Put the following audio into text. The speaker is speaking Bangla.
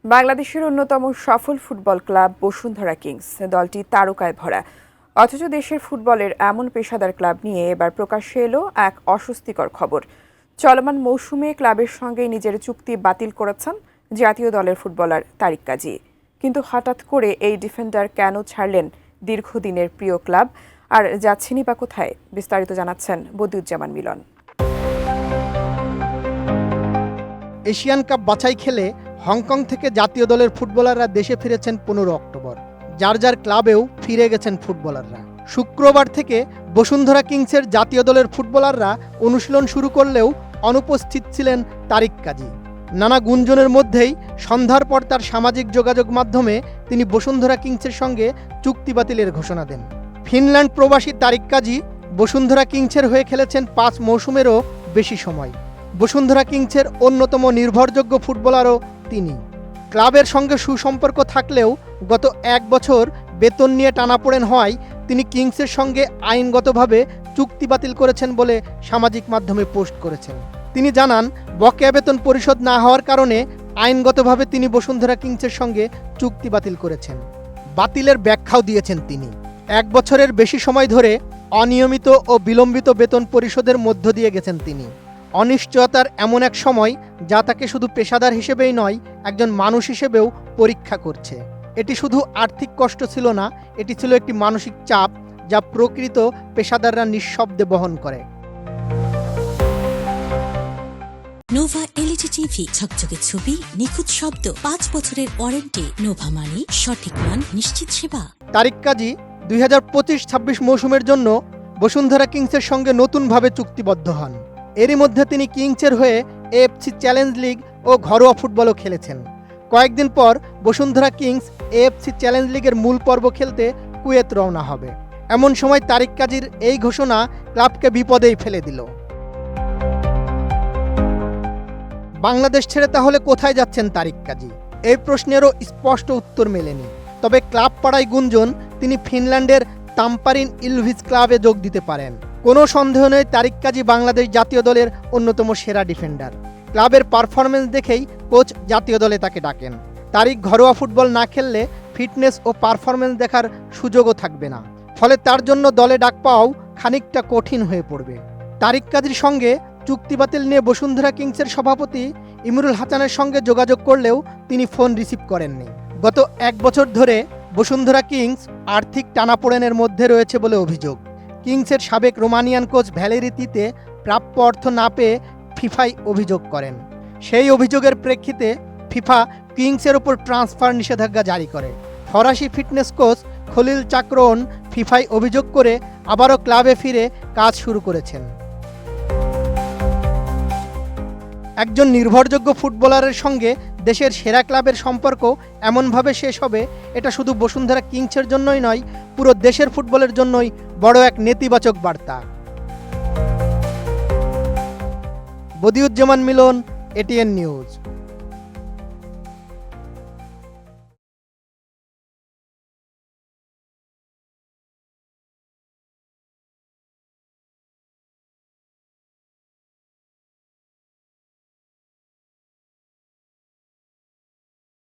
বাংলাদেশের অন্যতম সফল ফুটবল ক্লাব বসুন্ধরা কিংস দলটি তারকায় ভরা। অথচ দেশের ফুটবলের এমন পেশাদার ক্লাব নিয়ে এবার প্রকাশ্যে এলো এক অস্বস্তিকর খবর। চলমান মৌসুমে ক্লাবের সঙ্গে নিজের চুক্তি বাতিল করেছেন জাতীয় দলের ফুটবলার তারিক কাজী। কিন্তু হঠাৎ করে এই ডিফেন্ডার কেন ছাড়লেন দীর্ঘদিনের প্রিয় ক্লাব, আর যাচ্ছেনই বা কোথায়? বিস্তারিত জানাচ্ছেন বদিউজ্জামান মিলন। এশিয়ান কাপ বাছাই খেলে হংকং থেকে জাতীয় দলের ফুটবলাররা দেশে ফিরেছেন 15 অক্টোবর। যার যার ক্লাবেও ফিরে গেছেন ফুটবলাররা। শুক্রবার থেকে বসুন্ধরা কিংসের জাতীয় দলের ফুটবলাররা অনুশীলন শুরু করলেও অনুপস্থিত ছিলেন তারিক কাজী। নানা গুঞ্জনের মধ্যেই সন্ধ্যার পর তার সামাজিক যোগাযোগ মাধ্যমে তিনি বসুন্ধরা কিংসের সঙ্গে চুক্তি বাতিলের ঘোষণা দেন। ফিনল্যান্ড প্রবাসী তারিক কাজী বসুন্ধরা কিংসের হয়ে খেলেছেন 5 মৌসুমেরও বেশি সময়। বসুন্ধরা কিংসের অন্যতম নির্ভরযোগ্য ফুটবলারও তিনি। ক্লাবের সঙ্গে সুসম্পর্ক থাকলেও গত 1 বছর বেতন নিয়ে টানাপোড়েন হওয়ায় তিনি কিংসের সঙ্গে আইনগতভাবে চুক্তি বাতিল করেছেন বলে সামাজিক মাধ্যমে পোস্ট করেছেন। তিনি জানান, বকেয়া বেতন পরিশোধ না হওয়ার কারণে আইনগতভাবে তিনি বসুন্ধরা কিংসের সঙ্গে চুক্তি বাতিল করেছেন। বাতিলের ব্যাখ্যাও দিয়েছেন তিনি। 1 বছরের বেশি সময় ধরে অনিয়মিত ও বিলম্বিত বেতন পরিশোধের মধ্য দিয়ে গেছেন তিনি। অনিশ্চয়তার এমন এক সময় যা তাকে শুধু পেশাদার হিসেবেই নয়, একজন মানুষ হিসেবেও পরীক্ষা করছে। এটি শুধু আর্থিক কষ্ট ছিল না, এটি ছিল একটি মানসিক চাপ যা প্রকৃত পেশাদাররা নিঃশব্দে বহন করে। নোভা এলইডি টিভি, ঝকঝকে ছবি, নিখুঁত শব্দ, 5 বছরের ওয়ারেন্টি। নোভা মানে সঠিক মান, নিশ্চিত সেবা। তারিক কাজী 2025-26 মৌসুমের জন্য বসুন্ধরা কিংসের সঙ্গে নতুনভাবে চুক্তিবদ্ধ হন। এরই মধ্যে তিনি কিংসের হয়ে এএফসি চ্যালেঞ্জ লিগ ও ঘরোয়া ফুটবলও খেলেছেন। কয়েকদিন পর বসুন্ধরা কিংস এএফসি চ্যালেঞ্জ লিগের মূল পর্ব খেলতে কুয়েত রওনা হবে। এমন সময় তারিক কাজীর এই ঘোষণা ক্লাবকে বিপদেই ফেলে দিল। বাংলাদেশ ছেড়ে তাহলে কোথায় যাচ্ছেন তারিক কাজী? এই প্রশ্নেরও স্পষ্ট উত্তর মেলেনি। তবে ক্লাব পাড়ায় গুঞ্জন, তিনি ফিনল্যান্ডের তাম্পারিন ইলভিস ক্লাবে যোগ দিতে পারেন। কোনো সন্দেহ নেই, তারিক কাজী বাংলাদেশ জাতীয় দলের অন্যতম সেরা ডিফেন্ডার। ক্লাবের পারফরমেন্স দেখেই কোচ জাতীয় দলে তাকে ডাকেন। তারিক ঘরোয়া ফুটবল না খেললে ফিটনেস ও পারফরমেন্স দেখার সুযোগও থাকবে না। ফলে তার জন্য দলে ডাক পাওয়াও খানিকটা কঠিন হয়ে পড়বে। তারিক কাজীর সঙ্গে চুক্তি বাতিল নিয়ে বসুন্ধরা কিংসের সভাপতি ইমরুল হাসানের সঙ্গে যোগাযোগ করলেও তিনি ফোন রিসিভ করেননি। গত 1 বছর ধরে বসুন্ধরা কিংস আর্থিক টানাপোড়েনের মধ্যে রয়েছে বলে অভিযোগ। কিংসের সাবেক রোমানিয়ান কোচ ভ্যালেরি তিতে প্রাপ্য অর্থ না পেয়ে ফিফায় অভিযোগ করেন। সেই অভিযোগের প্রেক্ষিতে ফিফা কিংসের ওপর ট্রান্সফার নিষেধাজ্ঞা জারি করে। ফরাসি ফিটনেস কোচ খলিল চাকরোন ফিফায় অভিযোগ করে আবারও ক্লাবে ফিরে কাজ শুরু করেছেন। একজন নির্ভরযোগ্য ফুটবলারের সঙ্গে দেশের সেরা ক্লাবের সম্পর্ক এমনভাবে শেষ হবে, এটা শুধু বসুন্ধরা কিংসের জন্যই নয়, পুরো দেশের ফুটবলের জন্যই বড় এক নেতিবাচক বার্তা। বদিউজ্জামান মিলন, এটিএন নিউজ।